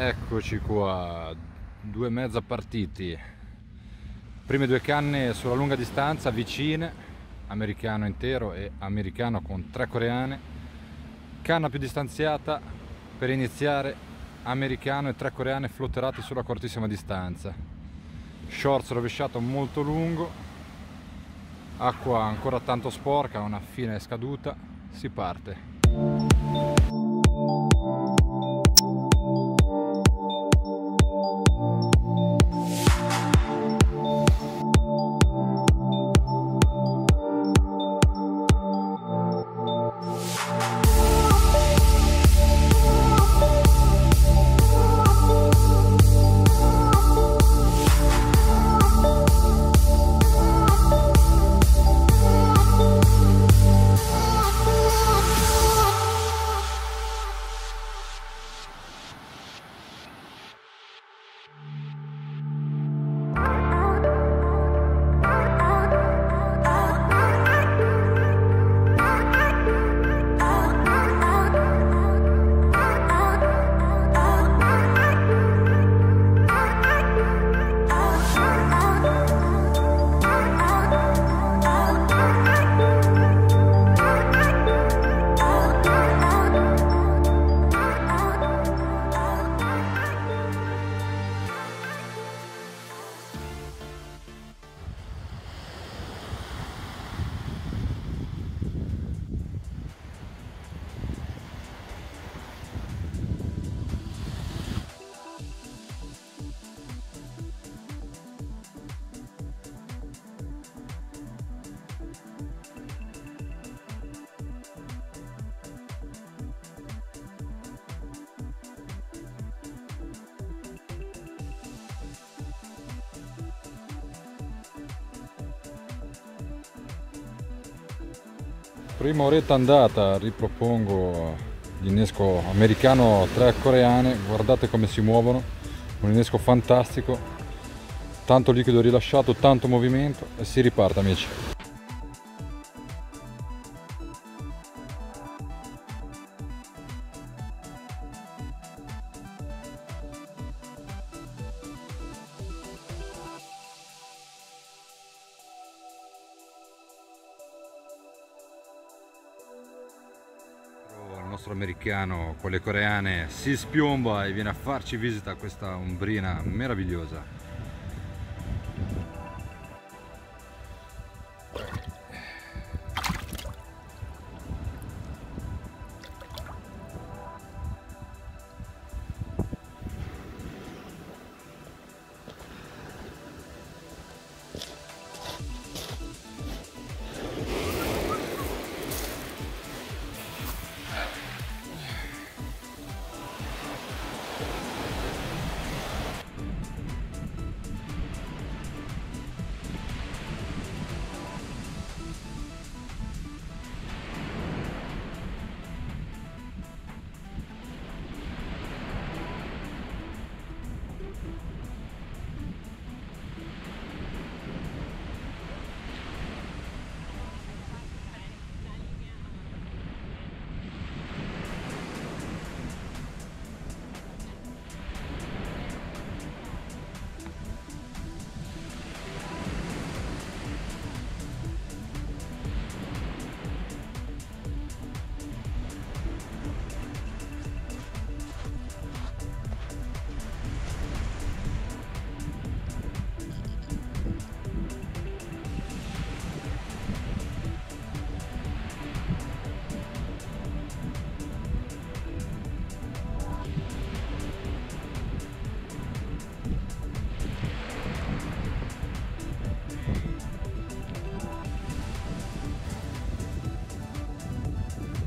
Eccoci qua, 2 partiti. Prime 2 canne sulla lunga distanza, vicine, americano intero e americano con 3 coreane. Canna più distanziata per iniziare, americano e 3 coreane flotterati sulla cortissima distanza. Shorts rovesciato molto lungo, acqua ancora tanto sporca, una fine scaduta, si parte. Prima oretta andata, ripropongo l'innesco americano 3 coreane, guardate come si muovono, un innesco fantastico, tanto liquido rilasciato, tanto movimento e si riparte, amici. Il nostro americano con le coreane si spiomba e viene a farci visita a questa ombrina meravigliosa.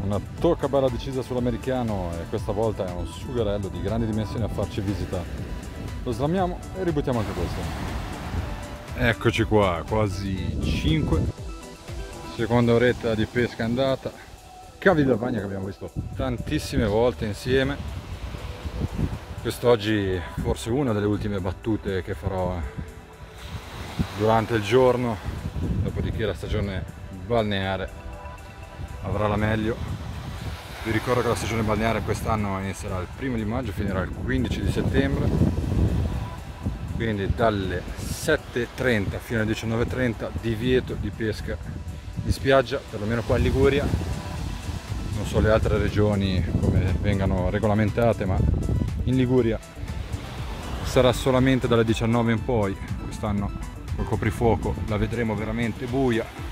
Una tocca bella decisa sull'americano e questa volta è un sugarello di grandi dimensioni a farci visita. Lo slamiamo e ributtiamo anche questo. Eccoci qua, quasi 5. Seconda oretta di pesca andata. Cavi da bagna che abbiamo visto tantissime volte insieme. Quest'oggi forse una delle ultime battute che farò durante il giorno, dopodiché la stagione balneare avrà la meglio. Vi ricordo che la stagione balneare quest'anno inizierà il 1° di maggio, finirà il 15 di settembre, quindi dalle 7:30 fino alle 19:30 divieto di pesca in spiaggia, perlomeno qua in Liguria. Non so le altre regioni come vengano regolamentate, ma in Liguria sarà solamente dalle 19 in poi. Quest'anno col coprifuoco la vedremo veramente buia.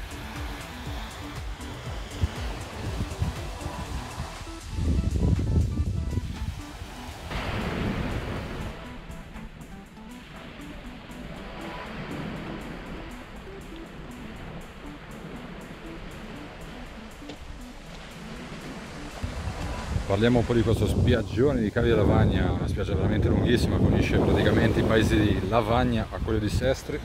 Parliamo un po' di questo spiaggione di Cavi di Lavagna, una spiaggia veramente lunghissima, che unisce praticamente i paesi di Lavagna a quello di Sestri.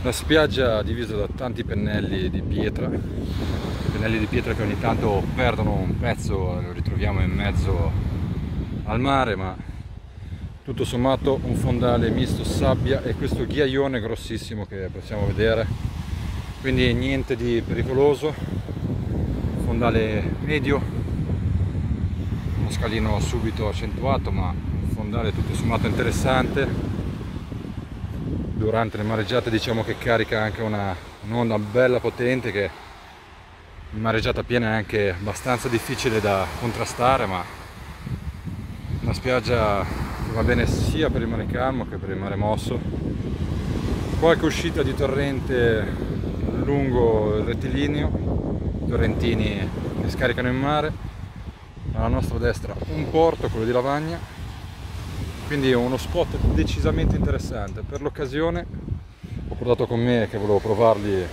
Una spiaggia divisa da tanti pennelli di pietra che ogni tanto perdono un pezzo, lo ritroviamo in mezzo al mare, ma tutto sommato un fondale misto sabbia e questo ghiaione grossissimo che possiamo vedere, quindi niente di pericoloso, fondale medio, uno scalino subito accentuato, ma un fondale tutto sommato interessante. Durante le mareggiate diciamo che carica anche un'onda bella potente, che in mareggiata piena è anche abbastanza difficile da contrastare, ma una spiaggia che va bene sia per il mare calmo che per il mare mosso. Qualche uscita di torrente lungo il rettilineo, torrentini che scaricano in mare. Alla nostra destra un porto, quello di Lavagna, quindi uno spot decisamente interessante. Per l'occasione ho portato con me, che volevo provarli,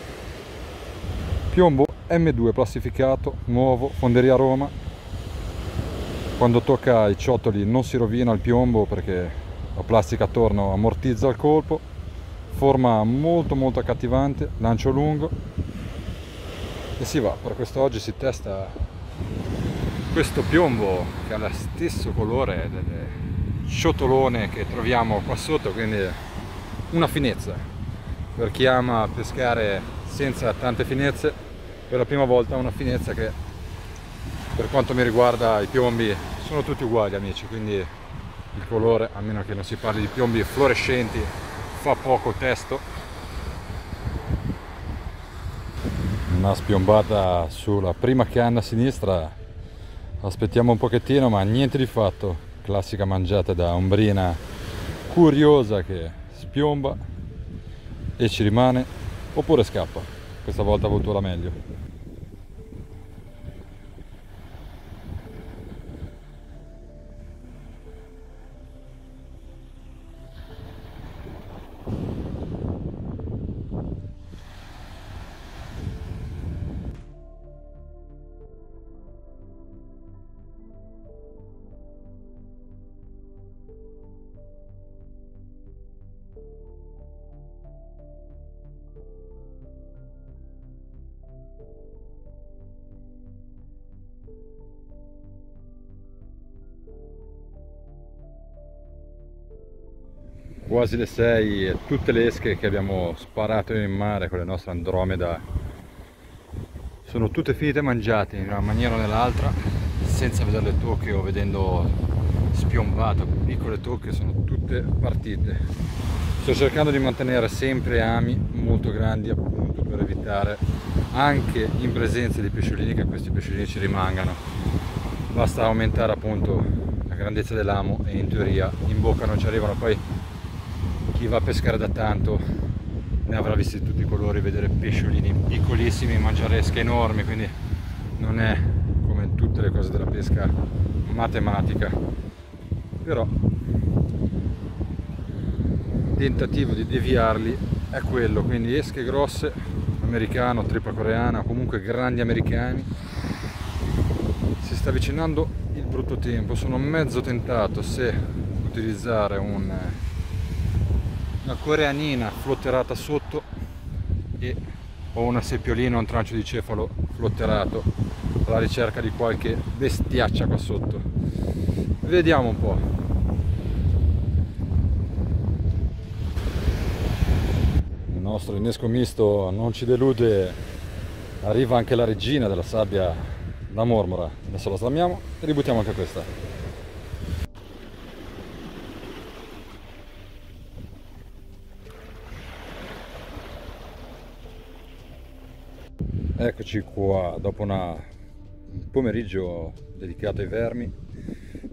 piombo M2 plastificato, nuovo, Fonderia Roma. Quando tocca i ciottoli non si rovina il piombo perché la plastica attorno ammortizza il colpo, forma molto accattivante, lancio lungo e si va. Per quest'oggi si testa questo piombo che ha lo stesso colore del ciotolone che troviamo qua sotto, quindi una finezza per chi ama pescare senza tante finezze. Per la prima volta una finezza che, per quanto mi riguarda, i piombi sono tutti uguali, amici, quindi il colore, a meno che non si parli di piombi fluorescenti, fa poco testo. Una spiombata sulla prima canna a sinistra. Aspettiamo un pochettino, ma niente di fatto. Classica mangiata da ombrina curiosa che spiomba e ci rimane oppure scappa. Questa volta ha avuto la meglio. Quasi le 6 e tutte le esche che abbiamo sparato in mare con le nostre Andromeda sono tutte finite mangiate in una maniera o nell'altra, senza vedere le tocche o vedendo spiombate, piccole tocche, sono tutte partite. Sto cercando di mantenere sempre ami molto grandi, appunto per evitare, anche in presenza di pesciolini, che questi pesciolini ci rimangano. Basta aumentare appunto la grandezza dell'amo e in teoria in bocca non ci arrivano. Poi chi va a pescare da tanto ne avrà visti di tutti i colori, vedere pesciolini piccolissimi mangiare esche enormi, quindi non è come in tutte le cose della pesca matematica, però il tentativo di deviarli è quello. Quindi esche grosse, americano, trippa coreana, comunque grandi americani. Si sta avvicinando il brutto tempo, sono mezzo tentato se utilizzare una coreanina flotterata sotto o una seppiolina o un trancio di cefalo flotterato alla ricerca di qualche bestiaccia qua sotto. Vediamo un po'. Il nostro innesco misto non ci delude, arriva anche la regina della sabbia la mormora adesso la slammiamo e ributtiamo anche questa. Eccoci qua, dopo un pomeriggio dedicato ai vermi,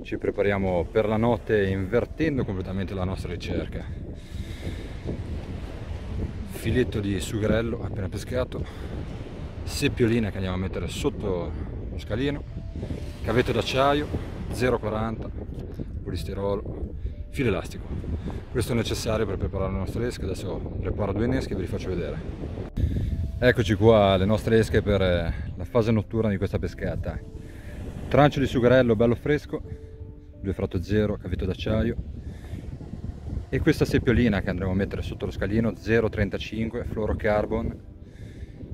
ci prepariamo per la notte invertendo completamente la nostra ricerca. Filetto di sugrello appena pescato, seppiolina che andiamo a mettere sotto lo scalino, cavetto d'acciaio 0,40, polistirolo, filo elastico. Questo è necessario per preparare le nostre esche. Adesso preparo 2 inneschi e ve li faccio vedere. Eccoci qua, le nostre esche per la fase notturna di questa pescata. Trancio di sugrello bello fresco, 2 fratto 0, cavetto d'acciaio, e questa seppiolina che andremo a mettere sotto lo scalino 0,35 fluorocarbon.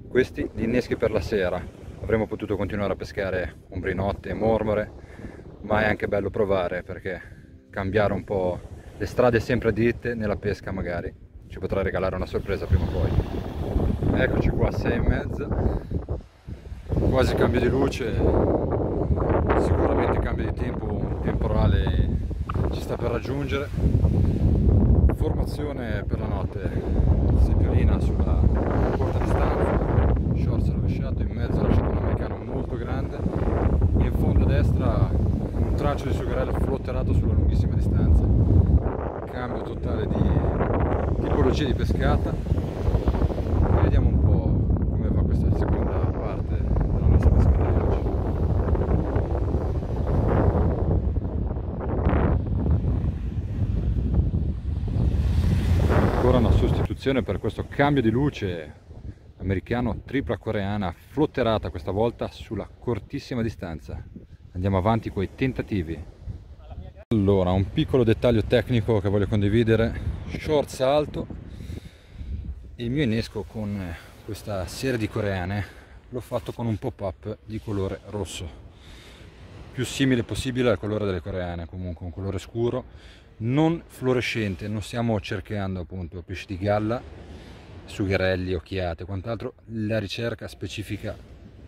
Questi gli inneschi per la sera. Avremmo potuto continuare a pescare ombrinotte e mormore, ma è anche bello provare, perché cambiare un po' le strade sempre dritte nella pesca magari ci potrà regalare una sorpresa prima o poi. Eccoci qua, 6,5, quasi cambio di luce, sicuramente cambio di tempo, un temporale ci sta per raggiungere. Formazione per la notte, seppiolina sulla corta distanza, shorts rovesciato, in mezzo lasciato un americano molto grande, in fondo a destra un trancio di sugrello flotterato sulla lunghissima distanza. Cambio totale di tipologia di pescata. Vediamo un po' come va questa seconda parte della nostra pescata di oggi. Ancora una sostituzione per questo cambio di luce americano, tripla coreana, flotterata questa volta sulla cortissima distanza. Andiamo avanti con i tentativi. Allora, un piccolo dettaglio tecnico che voglio condividere: shorts alto. Il mio innesco con questa serie di coreane l'ho fatto con un pop-up di colore rosso, più simile possibile al colore delle coreane, comunque un colore scuro, non fluorescente. Non stiamo cercando appunto pesci di galla, sugherelli, occhiate, quant'altro, la ricerca specifica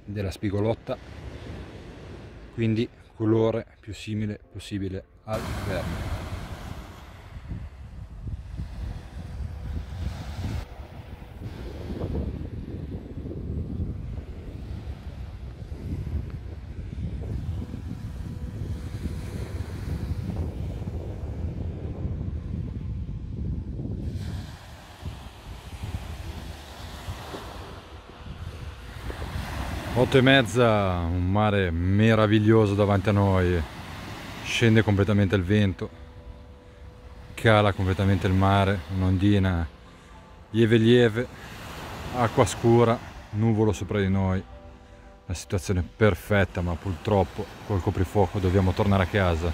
della spigolotta, quindi colore più simile possibile al verme. Otto e mezza, un mare meraviglioso davanti a noi, scende completamente il vento, cala completamente il mare, un'ondina lieve lieve, acqua scura, nuvolo sopra di noi, la situazione perfetta, ma purtroppo col coprifuoco dobbiamo tornare a casa.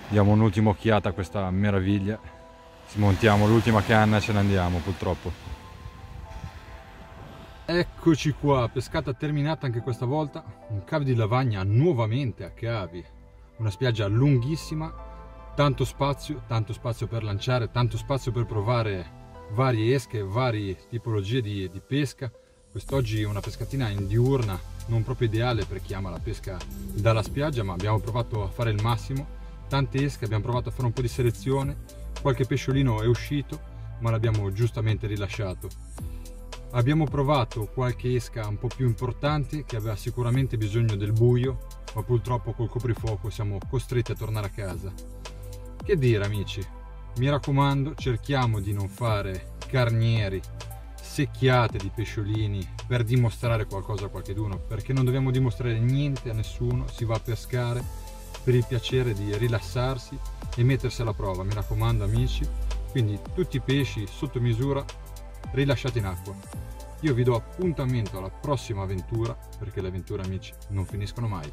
Diamo un'ultima occhiata a questa meraviglia, smontiamo l'ultima canna e ce ne andiamo purtroppo. Eccoci qua, pescata terminata anche questa volta, un cave di lavagna nuovamente a cavi, una spiaggia lunghissima, tanto spazio per lanciare, tanto spazio per provare varie esche, varie tipologie di pesca. Quest'oggi una pescatina in diurna, non proprio ideale per chi ama la pesca dalla spiaggia, ma abbiamo provato a fare il massimo, tante esche, abbiamo provato a fare un po' di selezione, qualche pesciolino è uscito, ma l'abbiamo giustamente rilasciato. Abbiamo provato qualche esca un po' più importante che aveva sicuramente bisogno del buio, ma purtroppo col coprifuoco siamo costretti a tornare a casa. Che dire amici, mi raccomando, cerchiamo di non fare carnieri, secchiate di pesciolini per dimostrare qualcosa a qualcheduno, perché non dobbiamo dimostrare niente a nessuno, si va a pescare per il piacere di rilassarsi e mettersi alla prova, mi raccomando amici. Quindi tutti i pesci sotto misura rilasciati in acqua. Io vi do appuntamento alla prossima avventura, perché le avventure amici non finiscono mai.